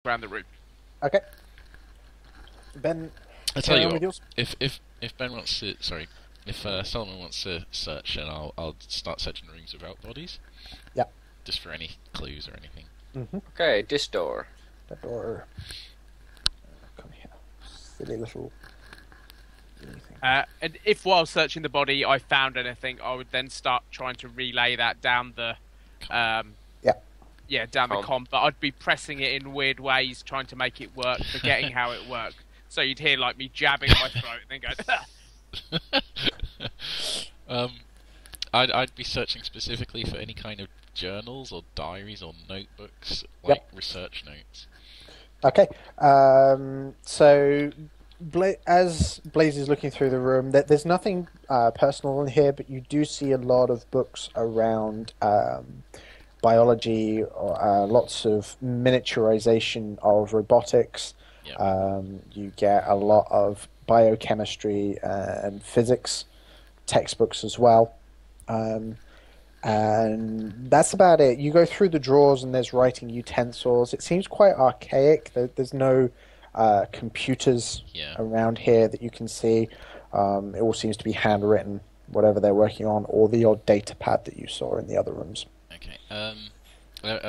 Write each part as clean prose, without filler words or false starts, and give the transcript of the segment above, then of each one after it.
around the room. Okay. Ben, I tell carry you on with what, yours. if Ben wants to, sorry, if Solomon wants to search, then I'll start searching the rooms without bodies. Yeah. Just for any clues or anything. Mm-hmm. Okay, this door. The door. Come here. Silly little. And if while searching the body I found anything, I would then start trying to relay that down the, down the com. But I'd be pressing it in weird ways, trying to make it work, forgetting how it worked. So you'd hear like me jabbing my throat and then go. I'd be searching specifically for any kind of journals or diaries or notebooks, like research notes. Okay. So as Blaze is looking through the room, there's nothing personal in here, but you do see a lot of books around biology, or lots of miniaturization of robotics. Yep. You get a lot of biochemistry and physics textbooks as well. And that's about it. You go through the drawers and there's writing utensils. It seems quite archaic. There's no computers around here that you can see. It all seems to be handwritten, whatever they're working on, or the odd data pad that you saw in the other rooms. Okay. Are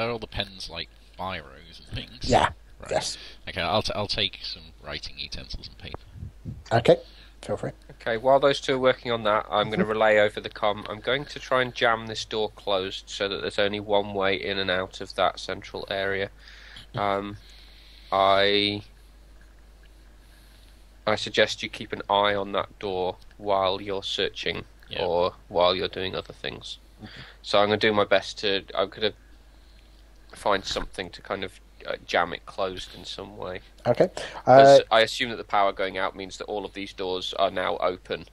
all the pens like biros and things? Yeah. Right. Yes. Okay. I'll take some writing utensils and paper. Okay. Feel free. Okay, while those two are working on that, I'm going to relay over the com. I'm going to try and jam this door closed so that there's only one way in and out of that central area. I suggest you keep an eye on that door while you're searching or while you're doing other things. So I'm going to do my best to... I'm going to find something to kind of jam it closed in some way. Okay. I assume that the power going out means that all of these doors are now open.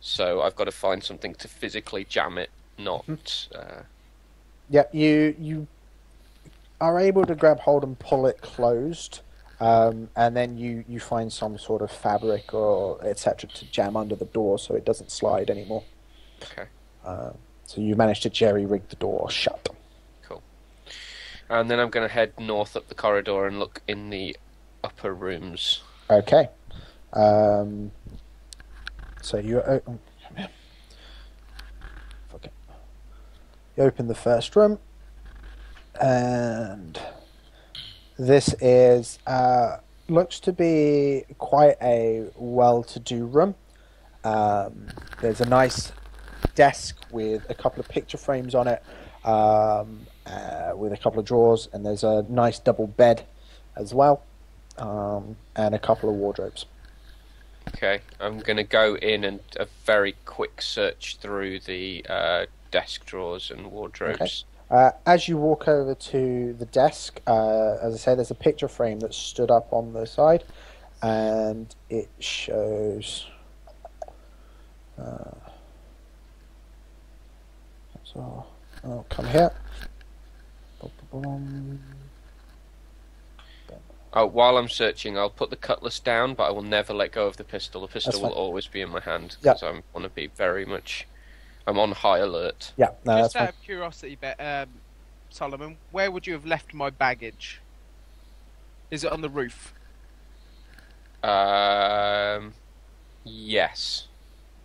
So I've got to find something to physically jam it, not... Yeah, you are able to grab hold and pull it closed, and then you find some sort of fabric or etc. to jam under the door so it doesn't slide anymore. Okay. So you manage to jerry-rig the door shut. Cool. And then I'm going to head north up the corridor and look in the upper rooms. Okay. So you you open the first room, and this is looks to be quite a well-to-do room. There's a nice desk with a couple of picture frames on it, with a couple of drawers, and there's a nice double bed as well, and a couple of wardrobes. Okay, I'm going to go in and a very quick search through the desk drawers and wardrobes. Okay. As you walk over to the desk, as I say, there's a picture frame that's stood up on the side, and it shows... so I'll come here. Oh, while I'm searching, I'll put the cutlass down, but I will never let go of the pistol. The pistol will always be in my hand, because I want to be very much... I'm on high alert. Yeah, no, Just that's out of curiosity, Solomon, where would you have left my baggage? Is it on the roof? Yes.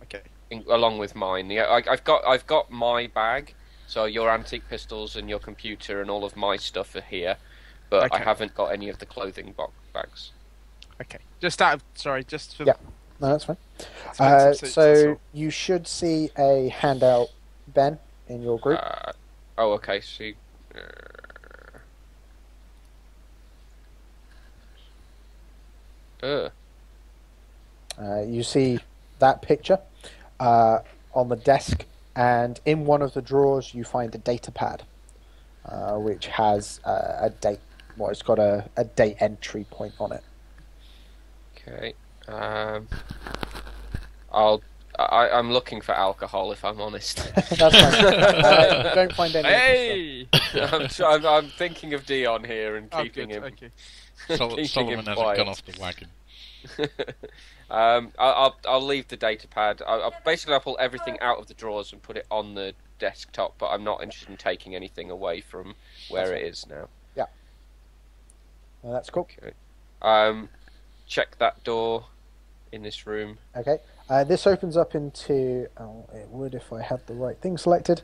Okay. Along with mine. Yeah, I've got my bag, so your antique pistols and your computer and all of my stuff are here, but I haven't got any of the clothing bags. Okay. Just out of... Sorry, just for... Yeah. No, that's fine. So you should see a handout, Ben, in your group. Oh, okay. See. You see that picture on the desk, and in one of the drawers you find a data pad, which has a date. Well, it's got a date entry point on it. Okay. I'm looking for alcohol, if I'm honest. That's fine. You don't find any. Hey! I'm thinking of Dion here and keeping him. Okay. Solomon hasn't gone off the wagon. I'll leave the data pad. I'll pull everything out of the drawers and put it on the desktop, but I'm not interested in taking anything away from where it is now. Yeah. That's cool. Okay. Check that door in this room. Okay. This opens up into... Oh, it would if I had the right thing selected.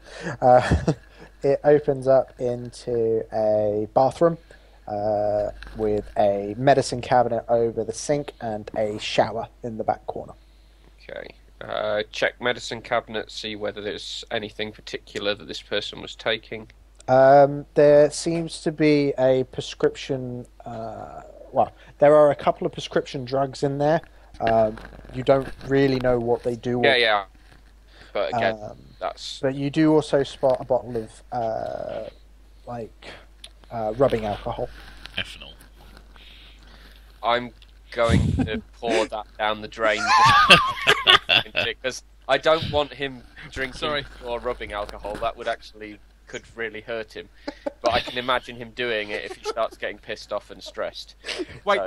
It opens up into a bathroom with a medicine cabinet over the sink and a shower in the back corner. Okay. Check medicine cabinet, see whether there's anything particular that this person was taking. There seems to be a prescription... well, there are a couple of prescription drugs in there. You don't really know what they do. Yeah. But again, that's... But you do also spot a bottle of, rubbing alcohol. Ethanol. I'm going to pour that down the drain. Because I don't want him drinking or rubbing alcohol. That would actually... could really hurt him. But I can imagine him doing it if he starts getting pissed off and stressed. Wait,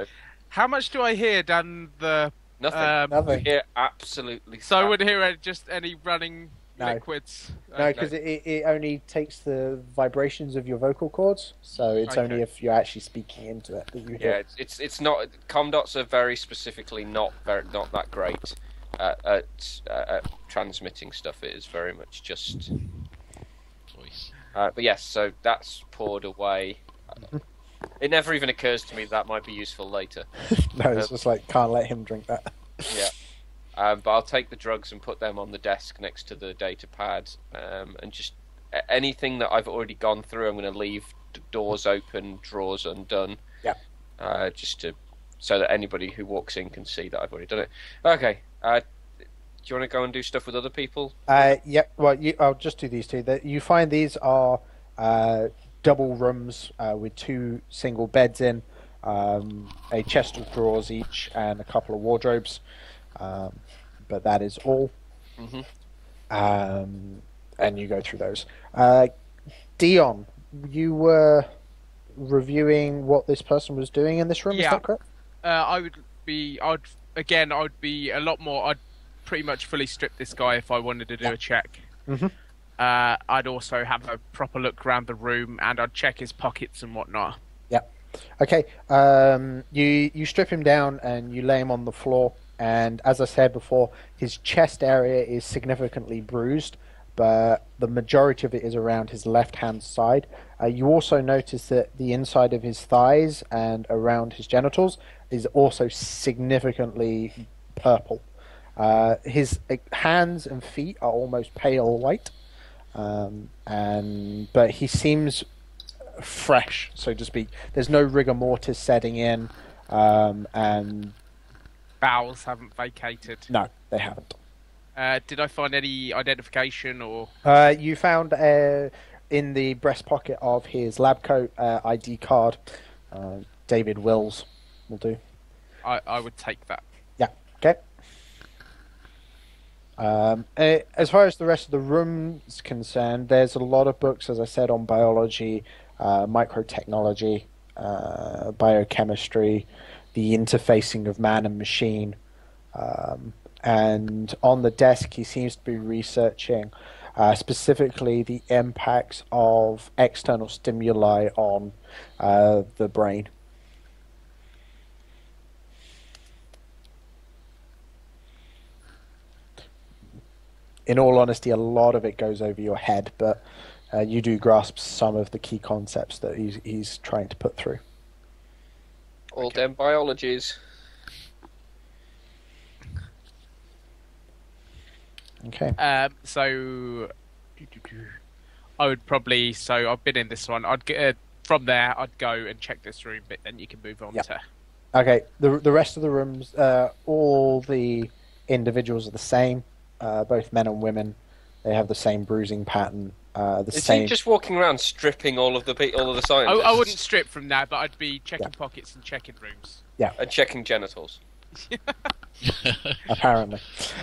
how much do I hear down the... Nothing. Nothing. Hear absolutely. So I wouldn't hear just any running liquids. No, because it only takes the vibrations of your vocal cords, so it's only if you're actually speaking into it that you hear. Yeah, it's not. Comdots are very specifically not that great at transmitting stuff. It is very much just Voice. But yes, so that's poured away. It never even occurs to me that might be useful later. No, it's just like, can't let him drink that. Yeah. But I'll take the drugs and put them on the desk next to the data pad, and just anything that I've already gone through, I'm going to leave doors open, drawers undone. Yeah. So that anybody who walks in can see that I've already done it. Okay. Do you want to go and do stuff with other people? Yep. Well, I'll just do these two. You find these are double rooms with 2 single beds in, a chest of drawers each, and a couple of wardrobes. But that is all. Mm-hmm. And you go through those. Dion, you were reviewing what this person was doing in this room, is that correct? I'd be a lot more... I'd pretty much fully strip this guy if I wanted to do a check. Mm-hmm. I'd also have a proper look around the room, and I'd check his pockets and whatnot. Yeah. Okay. You strip him down and you lay him on the floor. And as I said before, his chest area is significantly bruised, but the majority of it is around his left-hand side. You also notice that the inside of his thighs and around his genitals is also significantly purple. His hands and feet are almost pale white, but he seems fresh, so to speak. There's no rigor mortis setting in, and Bowels haven't vacated. no, they haven't. Did I find any identification or... You found in the breast pocket of his lab coat ID card. David Wills will do. I would take that. Yeah, okay. As far as the rest of the room is concerned, there's a lot of books, as I said, on biology, microtechnology, biochemistry, the interfacing of man and machine. And on the desk, he seems to be researching specifically the impacts of external stimuli on the brain. In all honesty, a lot of it goes over your head, but you do grasp some of the key concepts that he's trying to put through. All them biologies. Okay. So I would probably... So I've been in this one. I'd get from there. I'd go and check this room, but then you can move on to... Okay. The rest of the rooms, all the individuals are the same. Both men and women, they have the same bruising pattern. Is he just walking around stripping all of the scientists? I wouldn't strip from that, but I'd be checking pockets and checking rooms. Yeah. And checking genitals. Apparently.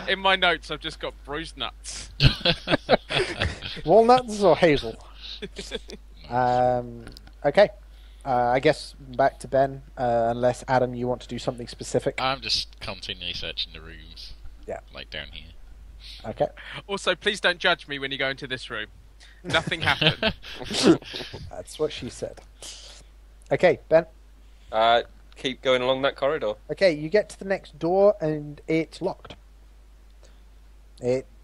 In my notes, I've just got bruised nuts. Walnuts or hazel? Okay. I guess back to Ben, unless, Adam, you want to do something specific. I'm just continually searching the rooms. Yeah. Like down here. Okay. Also, please don't judge me when you go into this room. Nothing happened. That's what she said. Okay, Ben. Keep going along that corridor. Okay, you get to the next door and it's locked.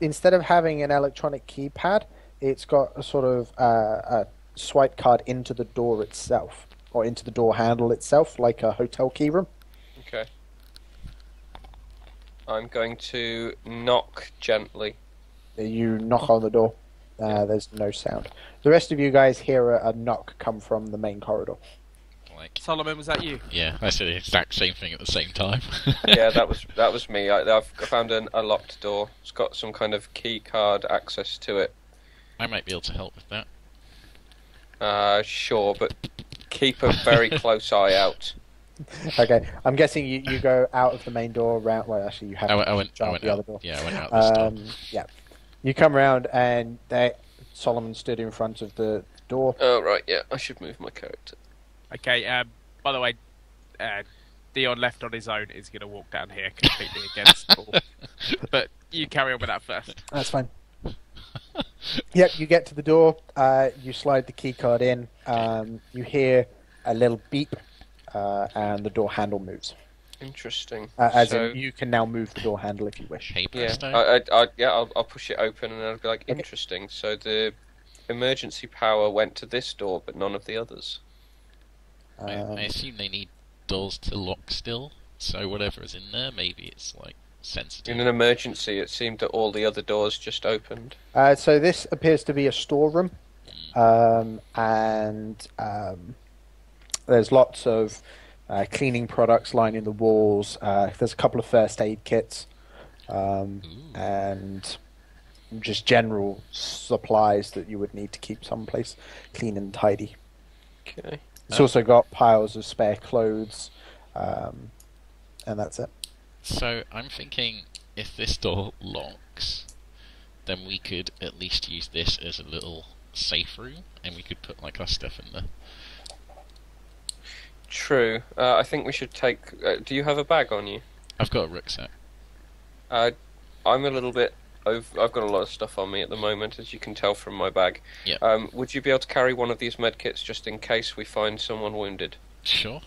Instead of having an electronic keypad, it's got a sort of a swipe card into the door itself, or into the door handle itself, like a hotel key room. Okay. I'm going to knock gently. You knock on the door. There's no sound. The rest of you guys hear a knock come from the main corridor. Solomon, was that you? Yeah, I said the exact same thing at the same time. Yeah, that was me. I've found a locked door. It's got some kind of key card access to it. I might be able to help with that. Sure, but keep a very close eye out. Okay, I'm guessing you go out of the main door, round. Well, actually, you have I went the out. other door. Yeah, I went out this door. Yeah, you come round and Solomon stood in front of the door. Oh right, yeah. I should move my character. Okay, by the way, Dion left on his own is going to walk down here completely against the wall. But you carry on with that first. That's fine. Yep, you get to the door, you slide the key card in, you hear a little beep, and the door handle moves. Interesting. In, you can now move the door handle if you wish. I'll push it open and I'll be like, interesting. So the emergency power went to this door, but none of the others. I assume they need doors to lock still, so whatever is in there, maybe it's like sensitive. In an emergency, it seemed that all the other doors just opened. So this appears to be a storeroom, and there's lots of cleaning products lining the walls. There's a couple of first aid kits, and just general supplies that you would need to keep someplace clean and tidy. Okay. It's also got piles of spare clothes, and that's it. So I'm thinking if this door locks, then we could at least use this as a little safe room, and we could put like our stuff in there. True. I think we should take... do you have a bag on you? I've got a rucksack. I'm a little bit... I've got a lot of stuff on me at the moment, as you can tell from my bag. Yeah. Would you be able to carry one of these medkits just in case we find someone wounded? Sure.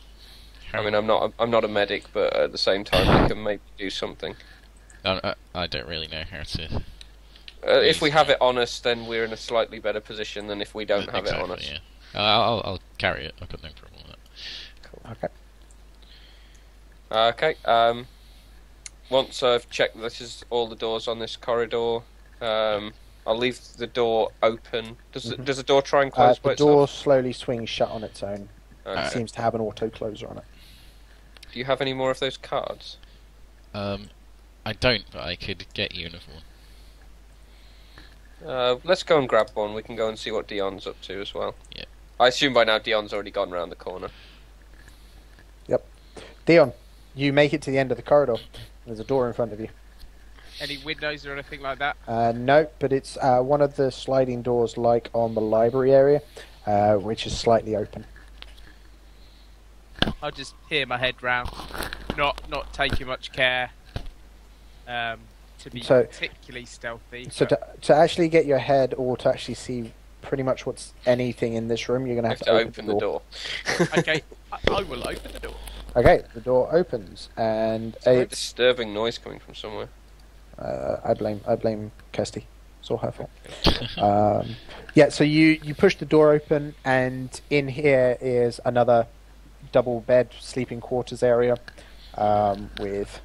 I mean, I'm not a medic, but at the same time, I can maybe do something. I don't really know how to... if we have it on us, then we're in a slightly better position than if we don't have it on us. Yeah. I'll carry it. I've got no problem with that. Cool. Okay. Once I've checked this is all the doors on this corridor, I'll leave the door open. Does the door try and close by itself? The door slowly swings shut on its own. Okay. It seems to have an auto closer on it. Do you have any more of those cards? I don't, but I could get you another one. Let's go and grab one. We can go and see what Dion's up to as well. Yeah. I assume by now Dion's already gone round the corner. Yep. Dion, you make it to the end of the corridor. There's a door in front of you. Any windows or anything like that? No, but it's one of the sliding doors like on the library area, which is slightly open. I'll just peer my head round, not taking much care to be particularly stealthy. So to actually get your head, or to actually see pretty much what's anything in this room, you're going to have to open the door. Okay, I will open the door. Okay, the door opens, and It's a disturbing noise coming from somewhere. I blame Kirsty. It's all her fault. Yeah, so you push the door open, and in here is another double bed sleeping quarters area, with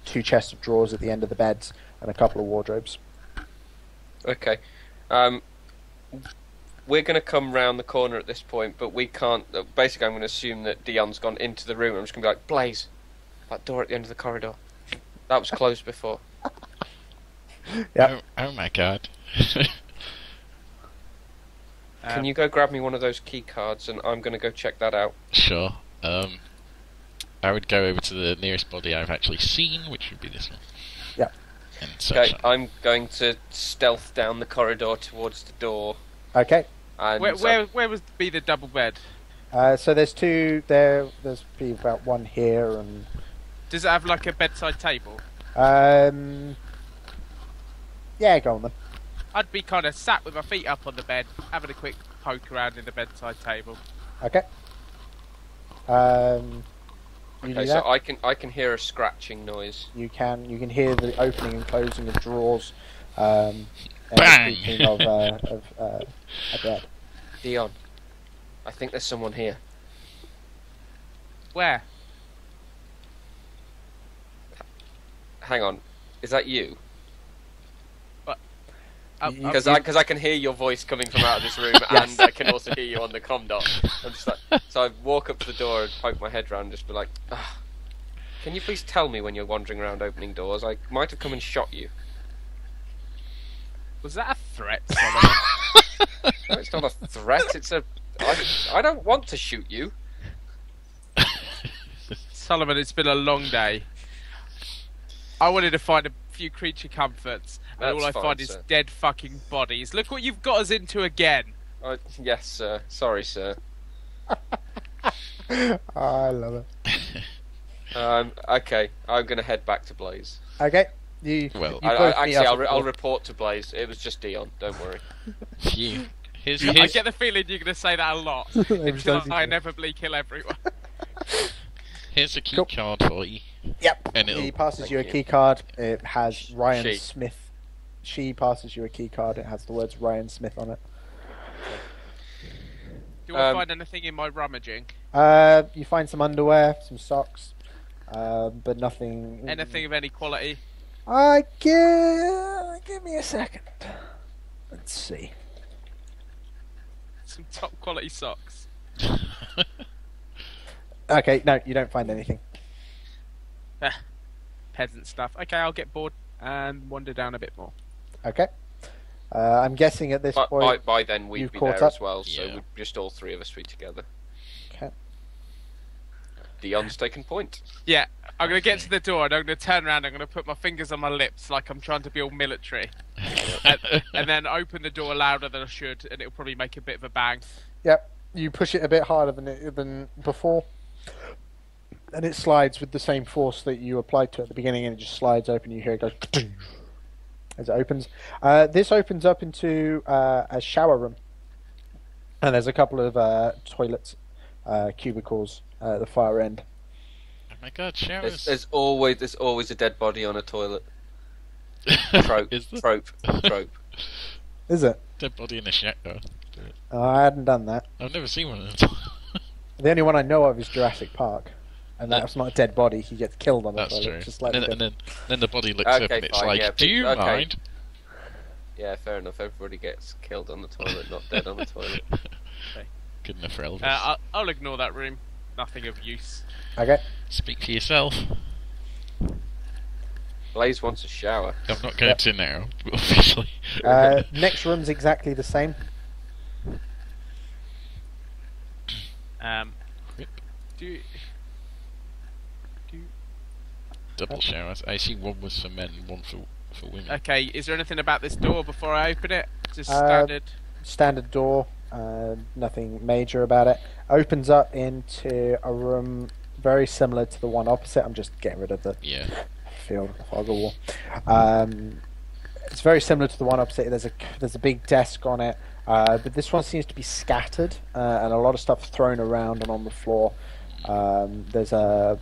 2 chests of drawers at the end of the beds and a couple of wardrobes. Okay. We're going to come round the corner at this point, but we can't... Basically, I'm going to assume that Dion's gone into the room. I'm just going to be like, Blaze, that door at the end of the corridor. That was closed before. Yeah. Oh my god. Can you go grab me one of those key cards, and I'm going to go check that out. Sure. I would go over to the nearest body I've actually seen, which would be this one. Yeah. Okay, I'm going to stealth down the corridor towards the door. Okay. And where would be the double bed? So there's 2 there. There's be about 1 here, and Does it have like a bedside table? yeah, go on then. I'd be kind of sat with my feet up on the bed, having a quick poke around in the bedside table. Okay. You Okay, do so that. I can hear a scratching noise. You can hear the opening and closing of drawers, and Bang! the creaking of a bed. Dion, I think there's someone here. Where? Hang on, is that you? You- Because I can hear your voice coming from out of this room, Yes. and I can also hear you on the comm dot. I'm just like, so I walk up to the door and poke my head round, and just be like, can you please tell me when you're wandering around opening doors? I might have come and shot you. Was that a threat, Solomon? No, it's not a threat. It's a. I don't want to shoot you. Solomon, it's been a long day. I wanted to find a few creature comforts, and all I That's fine, find is sir. dead fucking bodies. Look what you've got us into again. Yes, sir. Sorry, sir. I love it. Okay, I'm gonna head back to Blaze. Okay, you. Well, you both meet Actually, up I'll, at the I'll door. report to Blaze. It was just Dion. Don't worry. Phew. Here's, I here's, get the feeling you're going to say that a lot Every until time you I do. inevitably kill everyone. here's a key Cool. card for you. Yep. And He it'll, passes Thank you a you. key card. It has Ryan She. Smith. She passes you a key card. It has the words Ryan Smith on it. Do I Um, find anything in my rummaging? You find some underwear, some socks, but nothing. Anything of any quality? Give me a second. Let's see. Some top quality socks. Okay, no, you don't find anything. Peasant stuff. Okay, I'll get bored and wander down a bit more. Okay. I'm guessing at this But point. by then we'd you've be caught there up? as well, so Yeah. we'd just all three of us be together. Okay. Dion's taken point. Yeah, I'm going to get to the door and I'm going to turn around and I'm going to put my fingers on my lips like I'm trying to be all military. and then open the door louder than I should and it'll probably make a bit of a bang. Yep. You push it a bit harder than before, and it slides with the same force that you applied to it at the beginning, and it just slides open. You hear it go as it opens. This opens up into a shower room, and there's a couple of toilets, cubicles at the far end. oh my god, showers. There's always a dead body on a toilet. Trope. Is there? Trope. Is it? Dead body in a shower. Oh, I hadn't done that. I've never seen one of them. The only one I know of is Jurassic Park, and that's not a dead body. He gets killed on the That's toilet. true. Just like And then the body looks up Okay, and it's fine, like, yeah, do you okay. mind? Yeah, fair enough. Everybody gets killed on the toilet, not dead on the toilet. Good enough for Elvis. I'll ignore that room. Nothing of use. Okay. Speak for yourself. Blaze wants a shower. I'm not going to now, obviously. Next room's exactly the same. Yep. Do Double showers. I see one was for men, one for women. okay, is there anything about this door before I open it? Just Uh, standard. Standard door. Nothing major about it. Opens up into a room very similar to the one opposite. I'm just getting rid of the Yeah. field fog wall. It's very similar to the one opposite. There's a big desk on it, but this one seems to be scattered and a lot of stuff thrown around and on the floor. There's a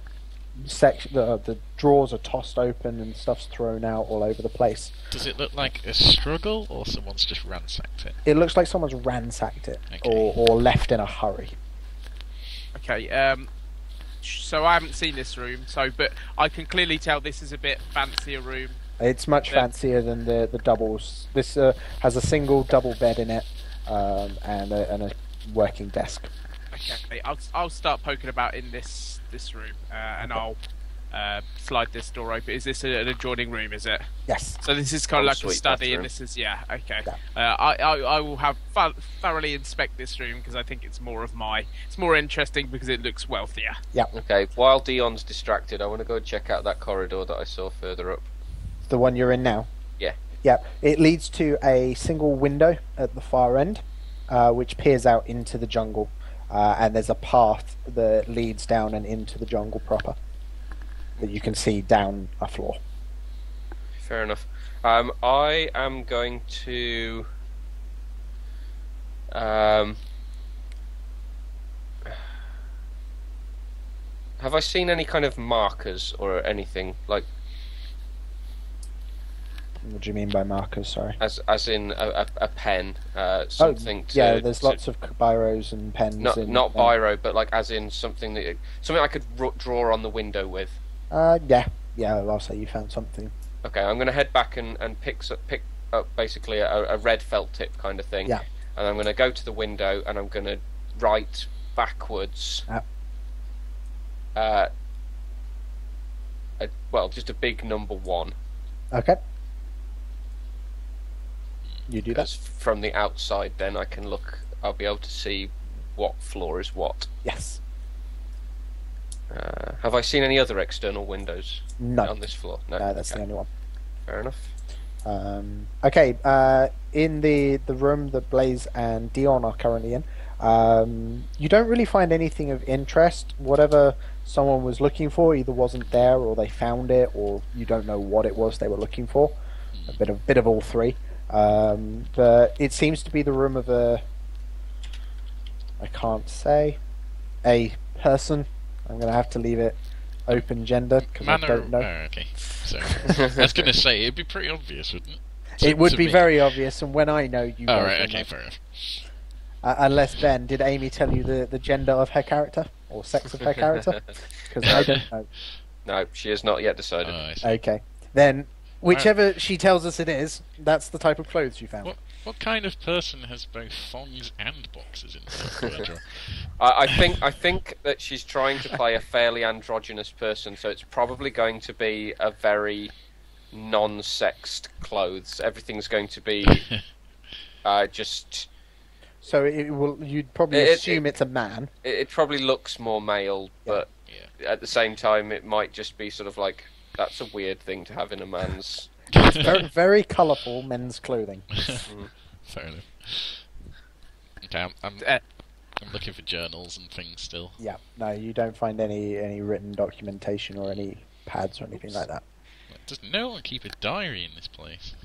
section. The drawers are tossed open and stuff's thrown out all over the place. Does it look like a struggle, or someone's just ransacked it? It looks like someone's ransacked it Okay. or left in a hurry. Okay, so I haven't seen this room, but I can clearly tell this is a bit fancier room. It's much Yeah. fancier than the doubles. This has a single double bed in it and a working desk. Okay, I'll start poking about in this room, and I'll slide this door open. Is this an adjoining room? Is it? Yes. So this is kind of Oh, like a sweet, study, bathroom. and this is okay. Yeah. I will have thoroughly inspect this room because I think it's more interesting because it looks wealthier. Okay, while Dion's distracted, I want to go check out that corridor that I saw further up. The one you're in now? Yeah. Yeah. It leads to a single window at the far end, which peers out into the jungle. And there's a path that leads down and into the jungle proper that you can see down a floor. Fair enough. I am going to. have I seen any kind of markers or anything like? What do you mean by markers? Sorry. As in a pen, something. Yeah, there's lots of biros and pens. Not biro, but like as in something I could draw on the window with. Yeah. I'll say you found something. Okay, I'm going to head back and pick up basically a red felt tip kind of thing. Yeah. And I'm going to go to the window and I'm going to write backwards. Just a big number 1. Okay. You do that. Because from the outside, then I can look. I'll be able to see what floor is what. Yes. Have I seen any other external windows? No. On this floor? No. That's the only one. Fair enough. Okay. In the room that Blaze and Dion are currently in, you don't really find anything of interest. Whatever someone was looking for either wasn't there, or they found it, or you don't know what it was they were looking for. A bit of all three. But it seems to be the room of a person. I'm going to have to leave it open gender because I don't know. Oh, okay. So I was going to say it'd be pretty obvious, wouldn't it? It would be very obvious, and when I know, you. Oh, right. Okay. Fair enough. Unless Ben, did Amy tell you the gender of her character or sex of her character? Because I don't know. No, she has not yet decided. Okay, then whichever she tells us it is, that's the type of clothes you found. What kind of person has both thongs and boxes in their I think that she's trying to play a fairly androgynous person, so it's probably going to be a very non-sexed clothes. Everything's going to be just. So you'd probably assume it's a man. It probably looks more male, but at the same time, it might just be sort of like that's a weird thing to have in a man's. It's very, very colourful men's clothing. Fair enough. Okay, I'm looking for journals and things still. Yeah, no, you don't find any written documentation or any pads or anything like that. Does no one keep a diary in this place?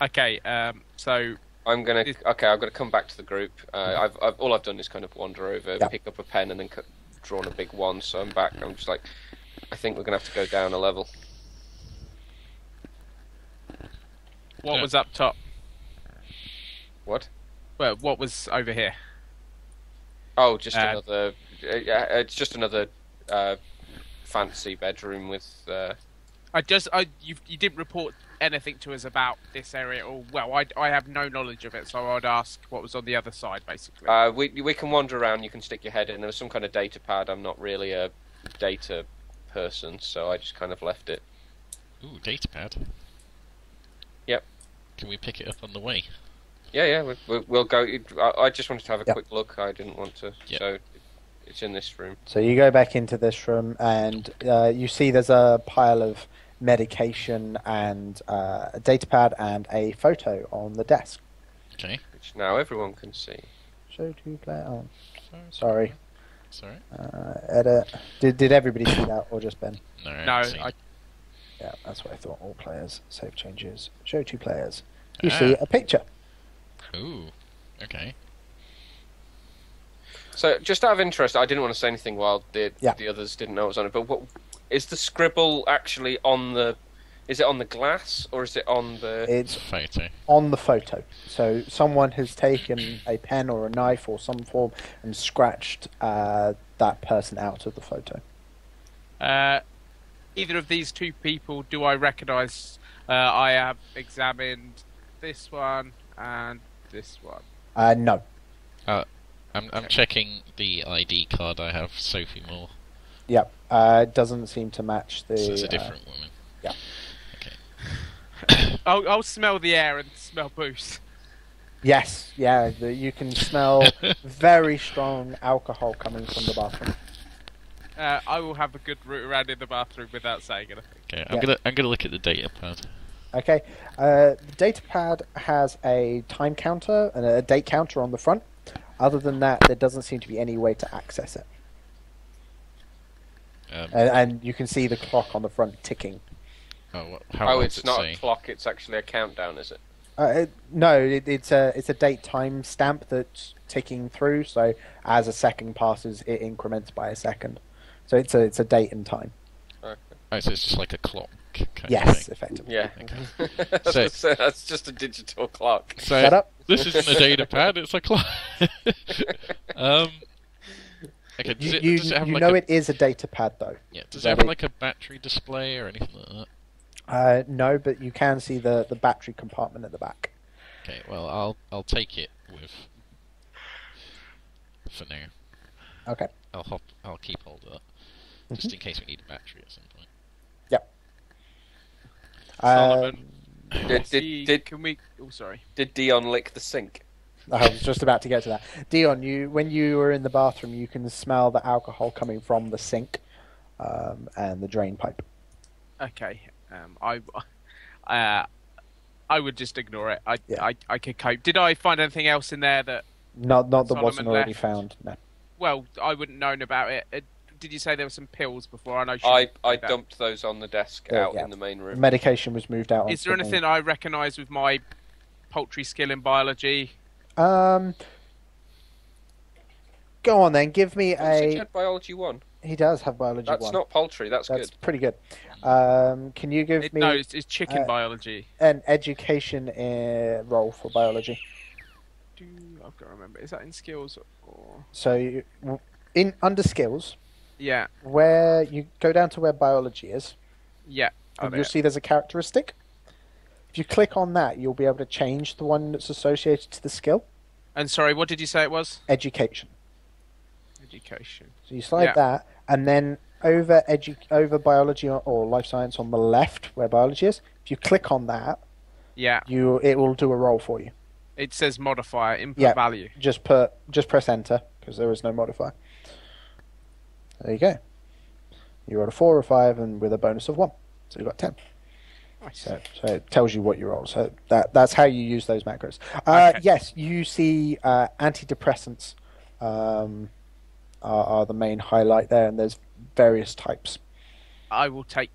Okay, so I'm gonna come back to the group. All I've done is kind of wander over, pick up a pen, and then drawn a big 1. So I'm back. I'm just like, I think we're gonna have to go down a level. What was up top? What? Well, what was over here? Oh, just another. It's just another fancy bedroom with. You didn't report anything to us about this area, or I have no knowledge of it, so I'd ask what was on the other side, basically. We can wander around. You can stick your head in. There was some kind of data pad. I'm not really a data person, so I just kind of left it. Ooh, data pad. Yep. Can we pick it up on the way? Yeah. We'll go. I just wanted to have a quick look. I didn't want to. Yep. So it's in this room. So you go back into this room, and you see there's a pile of medication and a data pad and a photo on the desk. Okay. Which now everyone can see. Show to player. Oh, sorry. Sorry. Edit. Did everybody see that, or just Ben? No. Yeah, that's what I thought. All players. Save changes. Show to players. You see a picture. Ooh. Okay. So, just out of interest, I didn't want to say anything while the others didn't know it was on it. But what is the scribble actually on the? Is it on the glass or is it on the? It's photo. On the photo. So someone has taken a pen or a knife or some form and scratched that person out of the photo. Either of these two people do I recognise? I have examined this one and this one. No. I'm checking the ID card I have, Sophie Moore. Yep. It doesn't seem to match the. So it's a different woman. Yeah. Okay. I'll smell the air and smell booze. Yes. Yeah. You can smell very strong alcohol coming from the bathroom. I will have a good route around in the bathroom without saying anything. Okay. I'm gonna look at the data pad. Okay. The data pad has a time counter and a date counter on the front. Other than that, there doesn't seem to be any way to access it. And you can see the clock on the front ticking. How it's not a clock, it's actually a countdown, is it? It's a date time stamp that's ticking through. So as a second passes, it increments by a second. So it's a date and time. Okay. Oh, so it's just like a clock kind of Yes, thing. effectively. Yeah. So- So that's just a digital clock. So Shut up. this isn't a data pad; it's a clock. Okay. Does it have like it is a data pad though. Yeah. Does it have like a battery display or anything like that? No, but you can see the battery compartment at the back. Okay. Well, I'll take it with for now. Okay. I'll keep hold of that just in case we need a battery at some point. Yep. Solomon. Can we? Oh, sorry. Did Dion lick the sink? I was just about to get to that. Dion, when you were in the bathroom, you can smell the alcohol coming from the sink and the drain pipe. Okay. I would just ignore it. I could cope. Did I find anything else in there that? Not that Solomon wasn't already left? found. No. Well, I wouldn't known about it. Did you say there were some pills before? I know. I dumped those on the desk out Yeah. in the main The room. medication was moved out. Is there anything I recognise with my paltry skill in biology? Go on then. Give me He had biology 1. He does have biology That's 1. not paltry. That's That's good. pretty good. Can you give me No, it's chicken biology. an education role for biology? I've got to remember. Is that in skills or? So under skills, Yeah. where you go down to where biology is, Yeah. and you'll see there's a characteristic. If you click on that, you'll be able to change the one that's associated to the skill. And sorry, what did you say it was? Education. Education. So you slide that, and then over biology or life science on the left, where biology is. If you click on that, Yeah. it will do a roll for you. It says modifier input value. Just press enter because there is no modifier. There you go. You rolled a 4 or 5, and with a bonus of 1, so you got 10. Nice. So it tells you what you roll. So that's how you use those macros. Okay. Yes, you see antidepressants are the main highlight there, and there's various types. I will take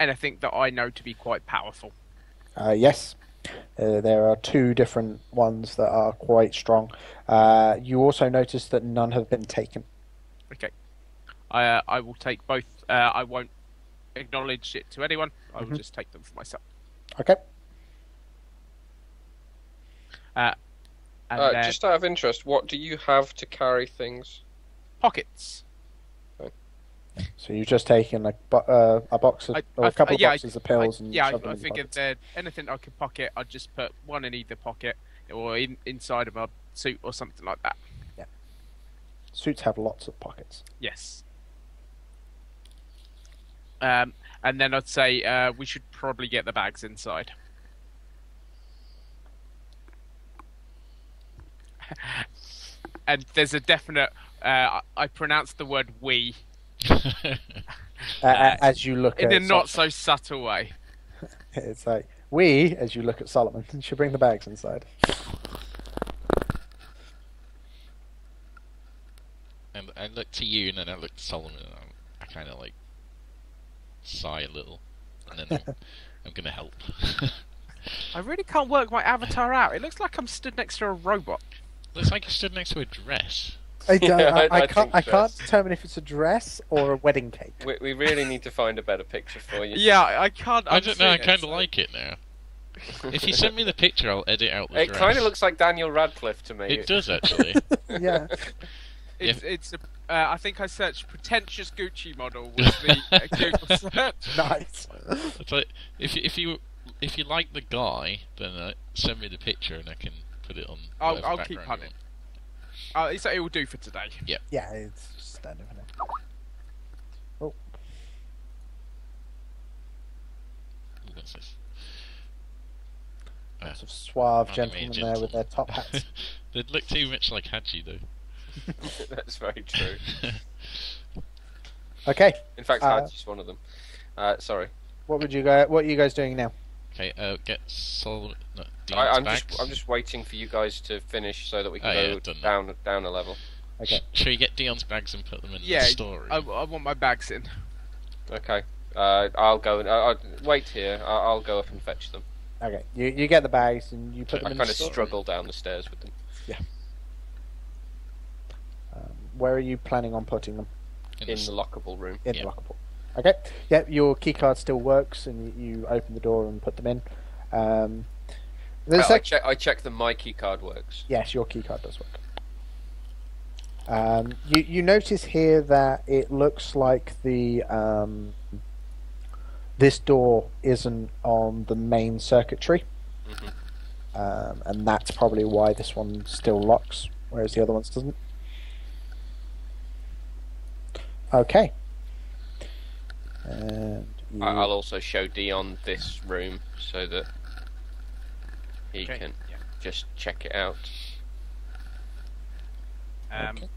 anything that I know to be quite powerful. Yes, there are 2 different ones that are quite strong. You also notice that none have been taken. Okay. I will take both. I won't acknowledge it to anyone. I will just take them for myself. Okay. And then Just out of interest, what do you have to carry things? pockets. So you've just taken a box of, or a couple of boxes of pills and I shoved them in the figured pockets. that anything I could pocket, I'd just put one in either pocket or inside of a suit or something like that. Suits have lots of pockets. Yes. And then I'd say we should probably get the bags inside. And there's a definite. I pronounced the word "we" As you look in at a not so subtle way. it's like we, as you look at Solomon, should bring the bags inside. And I look to you, and then I look to Solomon, and I kind of like sigh a little, and then I'm gonna help. I really can't work my avatar out. It looks like I'm stood next to a robot. Looks like you stood next to a dress. I I can't think can't determine if it's a dress or a wedding cake. We really need to find a better picture for you. Yeah, I can't. I don't know. I unsee it, kind so- of like it now. If you send me the picture, I'll edit out the It dress. kind of looks like Daniel Radcliffe to me. It does actually. Yeah. It's I think I searched pretentious Gucci model was the Google search. Nice. It's like if you like the guy, then send me the picture and I can put it on. I'll whatever keep background hunting. you It will do for today. Yeah, it's standard. Isn't it? Oh, want. Ooh, what's this? lots of suave Anime gentlemen there gentlemen. with their top hats. They'd look too much like Haji though. That's very true. Okay, In fact, Haji's one of them. Sorry. what are you guys doing now? Okay, get Solomon. No, I'm Dean's just waiting for you guys to finish so that we can Oh, yeah, go done down a level. Okay. Shall we get Dion's bags and put them in Yeah, the storeroom? I want my bags in. Okay. I'll go and I'll wait here. I'll go up and fetch them. Okay, you get the bags and you put them I in kind the of store. struggle down the stairs with them. Yeah. Where are you planning on putting them? In the lockable room. In the lockable. Okay. Yeah, your keycard still works, and you open the door and put them in. I check that my key card works. Yes, your keycard does work. You notice here that it looks like this door isn't on the main circuitry, and that's probably why this one still locks, whereas the other ones doesn't. Okay. And I'll also show Dion this room so that he can just check it out. Okay.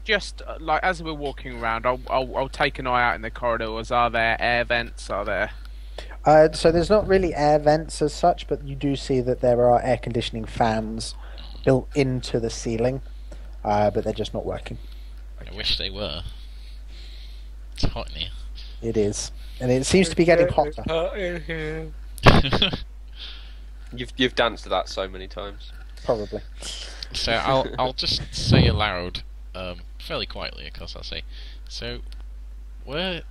Just like as we're walking around, I'll take an eye out in the corridors. Are there air vents? Are there? So there's not really air vents as such, but you do see that there are air conditioning fans built into the ceiling, but they're just not working. I wish they were. It's hot in here. It is, and it seems to be getting hotter. You've danced to that so many times. Probably. So I'll just say aloud, fairly quietly, of course. I'll say. So, where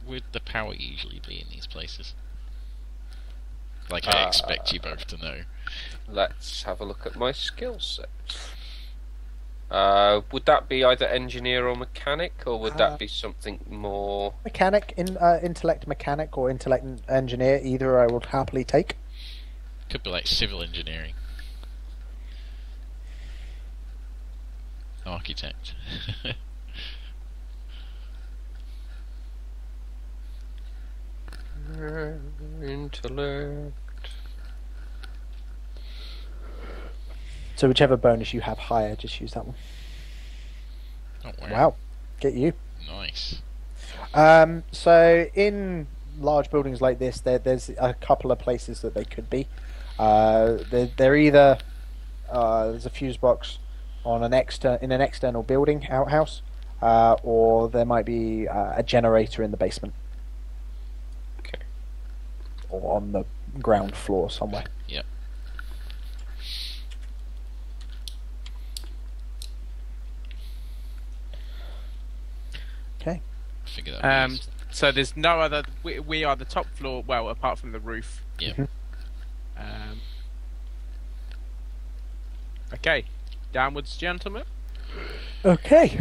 would the power usually be in these places? Like I expect you both to know. Let's have a look at my skill set. Would that be either engineer or mechanic, or would that be something more... Mechanic, intellect mechanic, or intellect engineer, either I would happily take. Could be like civil engineering. Architect. Intellect... So whichever bonus you have higher, just use that one. Oh, Wow, get you. Nice. So in large buildings like this, there's a couple of places that they could be. They're either there's a fuse box on in an external building outhouse, or there might be a generator in the basement. Okay. Or on the ground floor somewhere. Yep. Okay. Figure that. So there's no other. We are the top floor. Well, apart from the roof. Yep. Okay, downwards, gentlemen. Okay.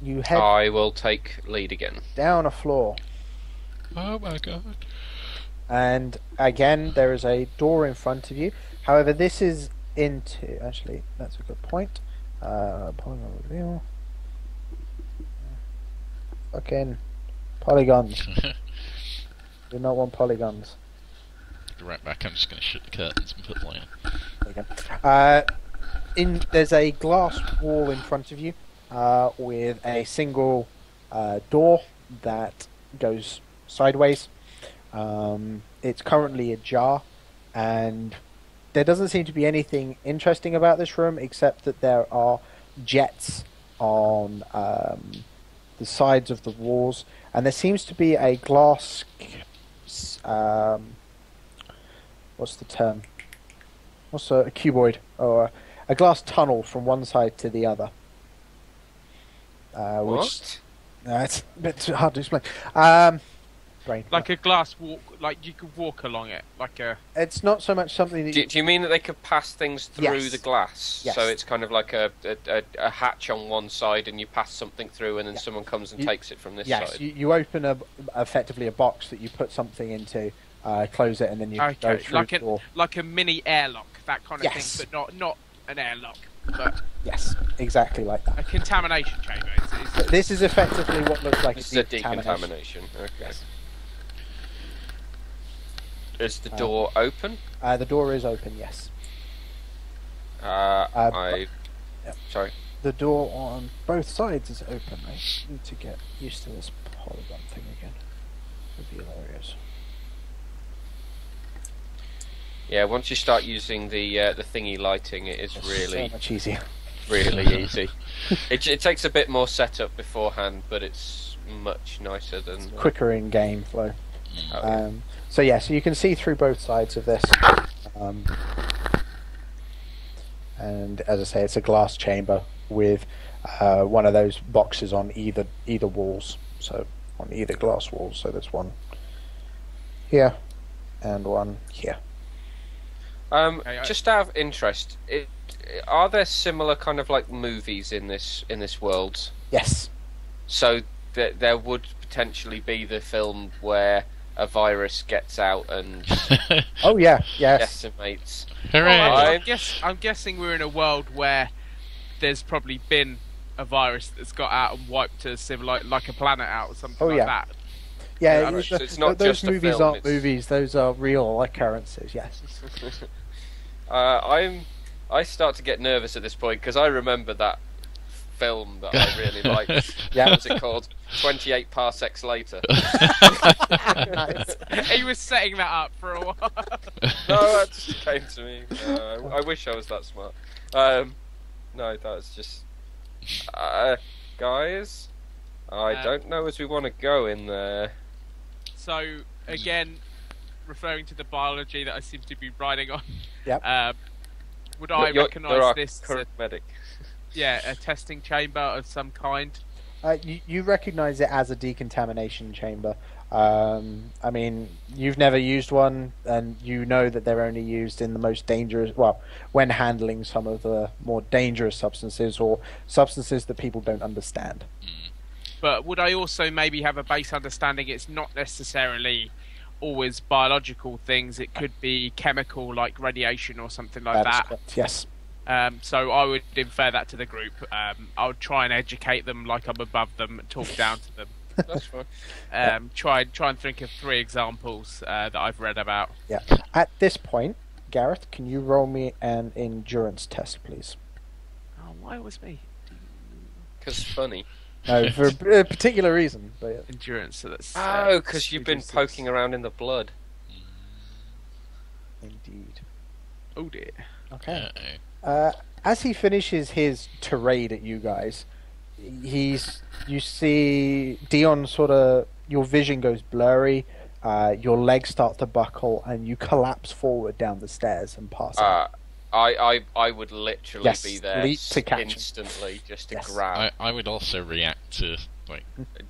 You head I will take lead again. down a floor, Oh my god. and again there is a door in front of you. However, this is into. Actually, that's a good point. Polygon reveal. Fucking polygons. Do not want polygons. Right back. I'm just going to shut the curtains and put light on. There you go. There's a glass wall in front of you with a single door that goes sideways. It's currently ajar, and there doesn't seem to be anything interesting about this room except that there are jets on the sides of the walls, and there seems to be a glass. What's the term? What's a cuboid or a glass tunnel from one side to the other? What? It's a bit too hard to explain. Brain. Like a glass walk, like you could walk along it, like a. It's not so much something that. Do you mean that they could pass things through Yes. the glass? Yes. So it's kind of like a hatch on one side, and you pass something through, and then someone comes and takes it from this Yes, side. you open effectively a box that you put something into, close it, and then you go Okay, through the door. like a mini airlock, that kind of Yes. thing, but not an airlock, but Yes, exactly like that. a contamination chamber. This is effectively what looks like This a is a decontamination. Okay. Is the door open? The door is open. Yes. Sorry. The door on both sides is open. I need to get used to this polygon thing again. Reveal areas. Yeah, once you start using the thingy lighting, it is It's really so much easier. really easy. It takes a bit more setup beforehand, but it's much nicer than Quicker in game flow. Oh, yeah. So yeah, so you can see through both sides of this. And as I say, it's a glass chamber with one of those boxes on either walls. So on either glass walls. So there's one here and one here. Just out of interest, are there similar kind of like movies in this world? Yes. So there would potentially be the film where a virus gets out and Oh yeah, yes. decimates. Hooray! Well, I'm guessing we're in a world where there's probably been a virus that's got out and wiped a like a planet out or something like that. Yeah, so it's not those just a movies film, aren't it's- movies; those are real occurrences. Yes. I start to get nervous at this point because I remember that film that I really liked. Yeah. What was it called? 28 Parsecs Later. Nice. He was setting that up for a while. No, that just came to me. I wish I was that smart. No, that was just... guys, I don't know as we want to go in there. So, again, referring to the biology that I seem to be riding on, Yep. would I You're recognise our this as current medic. a testing chamber of some kind? You recognise it as a decontamination chamber. I mean, you've never used one, and you know that they're only used in the most dangerous. Well, when handling some of the more dangerous substances or substances that people don't understand. But would I also maybe have a base understanding it's not necessarily always biological things? It could be chemical, like radiation or something like That is that. correct, yes. So I would infer that to the group. I would try and educate them like I'm above them, and talk down to them. That's fine. Try and think of 3 examples that I've read about. Yeah. At this point, Gareth, can you roll me an endurance test, please? Oh, why was me? Because funny. No, for a particular reason. But Endurance. So that's Oh, because you've been 2d6. poking around in the blood. indeed. Oh dear. Okay. Uh-oh. As he finishes his tirade at you guys, you see Dion sort of, your vision goes blurry, your legs start to buckle, and you collapse forward down the stairs and pass out. I would literally Yes, be there leap to catch him. instantly just to Yes. grab. I would also react to like.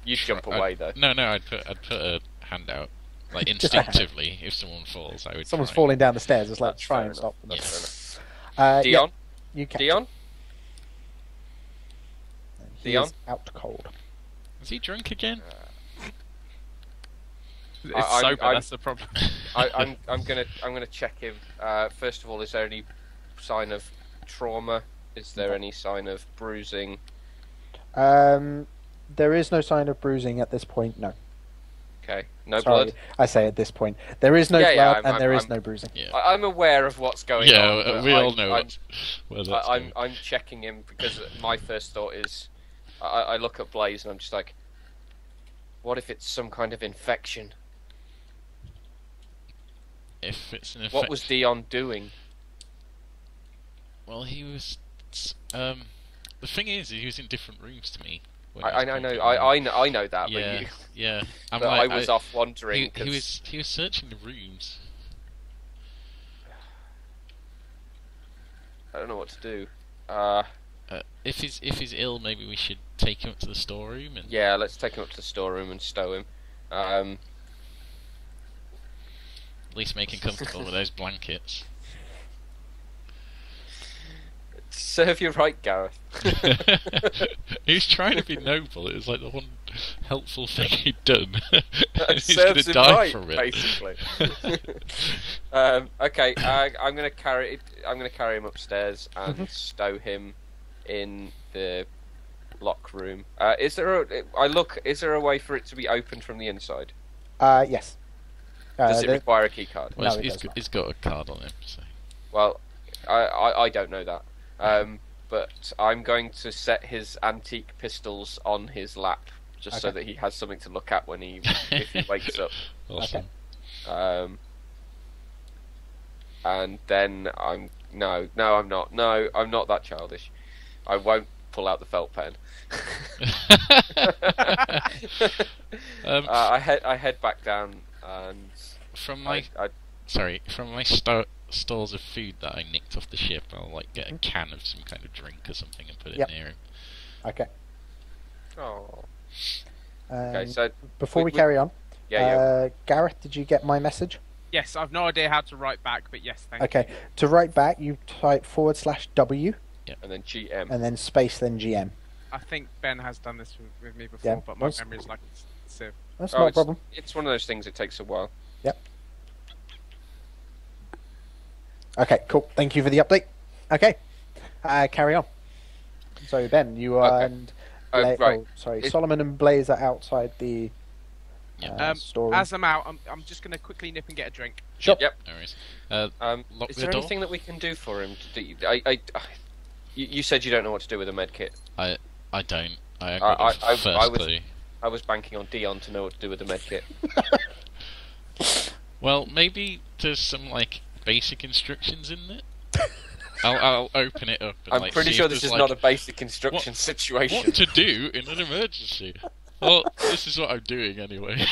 You'd jump away though. No, I'd put a hand out, like Just a hand. instinctively. If someone falls, I would. Someone's try. falling down the stairs, it's like That's try fair and stop them. Yes. Dion, You catch Dion, him, and he Dion? is out cold. Is he drunk again? It's I'm- sober. I'm- That's the problem. I'm gonna check him. First of all, is there any sign of trauma? Is there any sign of bruising? There is no sign of bruising at this point, no. Okay, no Sorry, blood. I say at this point. There is no Yeah, blood yeah, and there is I'm- no bruising. Yeah. I'm aware of what's going Yeah, on. but we all I'm- know I'm, where that's going. I'm checking him because my first thought is, I look at Blaze and I'm just like, what if it's some kind of infection? If it's an What was Dion doing? Well, he was. The thing is, he was in different rooms to me. when I was know, walking I around. know that, Yeah, but, you, yeah. I'm but like, I was off wandering. He was searching the rooms. I don't know what to do. If he's ill, maybe we should take him up to the storeroom and. Yeah, let's take him up to the storeroom and stow him. At least make him comfortable with those blankets. Serve you right, Gareth. He was trying to be noble. It was like the one helpful thing he'd done. That He's gonna serves him die right, from it. basically. Okay, I'm gonna carry him upstairs and stow him in the lock room. Is there a way for it to be opened from the inside? Yes. Does it require a key card? Well, No, it he's does not. he's got a card on him. So. Well, I don't know that. But I'm going to set his antique pistols on his lap, just so Okay. that he has something to look at when if he wakes up. Awesome. And then I'm not that childish. I won't pull out the felt pen. I head back down and from my stores of food that I nicked off the ship, I'll like get a can of some kind of drink or something and put it near him. Okay. Oh. Okay, so before we carry on, yeah. Gareth, did you get my message? Yes, I've no idea how to write back, but yes, thank you. Okay, to write back, you type /W. And then GM. And then space, then GM. I think Ben has done this with me before, but my memory is like a sieve. That's not a problem. It's one of those things that takes a while. Yep. Okay, cool. Thank you for the update. Okay, carry on. So Ben, you and Solomon and Blaze are outside the store. As I'm out, I'm just going to quickly nip and get a drink. Sure. Yep. No worries. Is there anything that we can do for him? You said you don't know what to do with a med kit. I don't. I was banking on Dion to know what to do with the med kit. Well, maybe there's some like basic instructions in it. I'll open it up. And, I'm pretty sure this is not a basic instruction situation. What to do in an emergency? Well, this is what I'm doing anyway.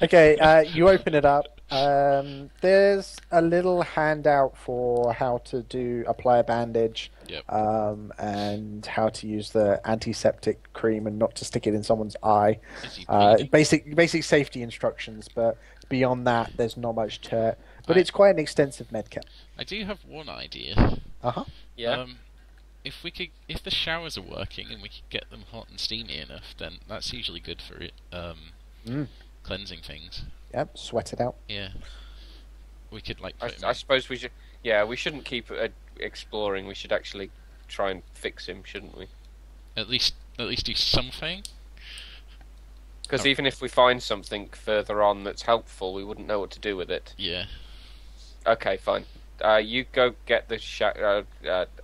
Okay, you open it up. There's a little handout for how to apply a bandage, and how to use the antiseptic cream and not to stick it in someone's eye. Basic safety instructions, but beyond that, there's not much to it. But it's quite an extensive medkit. I do have one idea. Yeah. If the showers are working and we could get them hot and steamy enough, then that's usually good for it. Cleansing things. Yep, sweat it out. Yeah. We could like. I suppose we should. Yeah, we shouldn't keep exploring. We should actually try and fix him, shouldn't we? At least do something. Because even if we find something further on that's helpful, we wouldn't know what to do with it. Yeah. Okay, fine. You go get the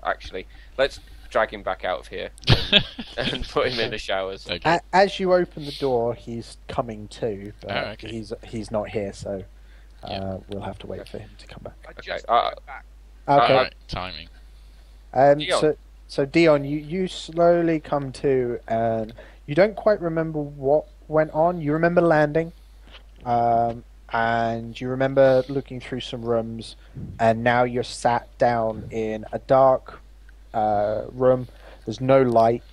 actually, let's drag him back out of here and put him in the showers. Okay. As you open the door, he's coming to, but okay. he's not here, so we'll have to wait for him to come back. I just back. Okay. Right, timing. Dion. So Dion, you slowly come to, and you don't quite remember what went on. You remember landing, and you remember looking through some rooms, and now you're sat down in a dark room. There's no light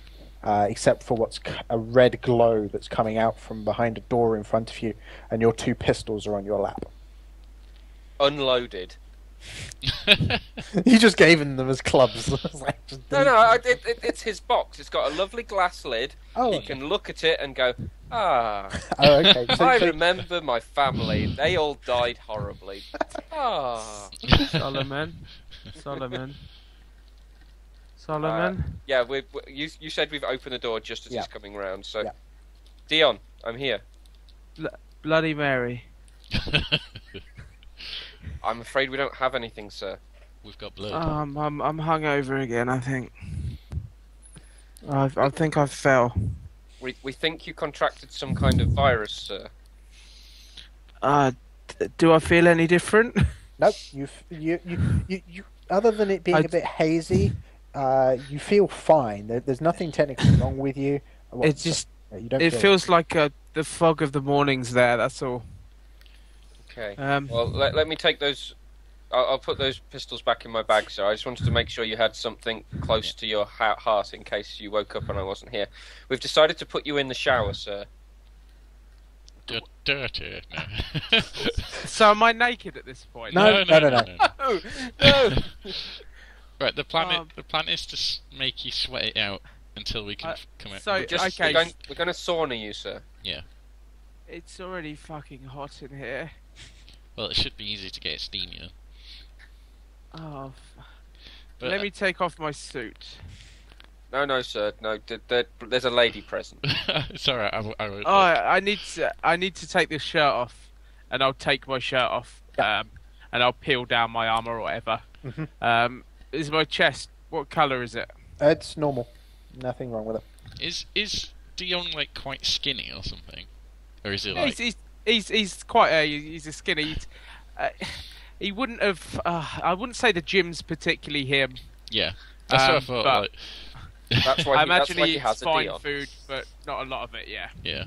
except for what's a red glow that's coming out from behind a door in front of you, and your 2 pistols are on your lap. Unloaded. You just gave them as clubs. No, it's his box. It's got a lovely glass lid. Oh, you can look at it and go, ah. Oh, okay. I remember my family. They all died horribly. Ah. Solomon. Yeah, you said we've opened the door just as he's coming round. So, Yeah. Dion, I'm here. Bloody Mary. I'm afraid we don't have anything, sir. We've got blood. I'm hungover again. I think. I think I fell. We think you contracted some kind of virus, sir. Do I feel any different? Nope. You other than it being a bit hazy, you feel fine. There's nothing technically wrong with you. It just it feels like the fog of the morning's there. That's all. Okay. Well, let me take those. I'll put those pistols back in my bag, sir. I just wanted to make sure you had something close to your heart in case you woke up and I wasn't here. We've decided to put you in the shower, sir. You're dirty. No. So am I naked at this point? No. No. Right. The plan is to make you sweat it out until we can come out. So We're going to sauna you, sir. Yeah. It's already fucking hot in here. Well, it should be easy to get steamier. Oh. But, Let me take off my suit. No, sir. No, there's a lady present. It's alright. I won't. I need to take this shirt off, and I'll take my shirt off, and I'll peel down my armor or whatever. Mm-hmm. Is my chest? What color is it? It's normal. Nothing wrong with it. Is Dion like quite skinny or something, or is he like? He's quite he's a skinny. He wouldn't have. I wouldn't say the gym's particularly him. Yeah, that's what I thought. That's why I imagine he he has eats a fine Dion. food, but not a lot of it. Yeah. Yeah.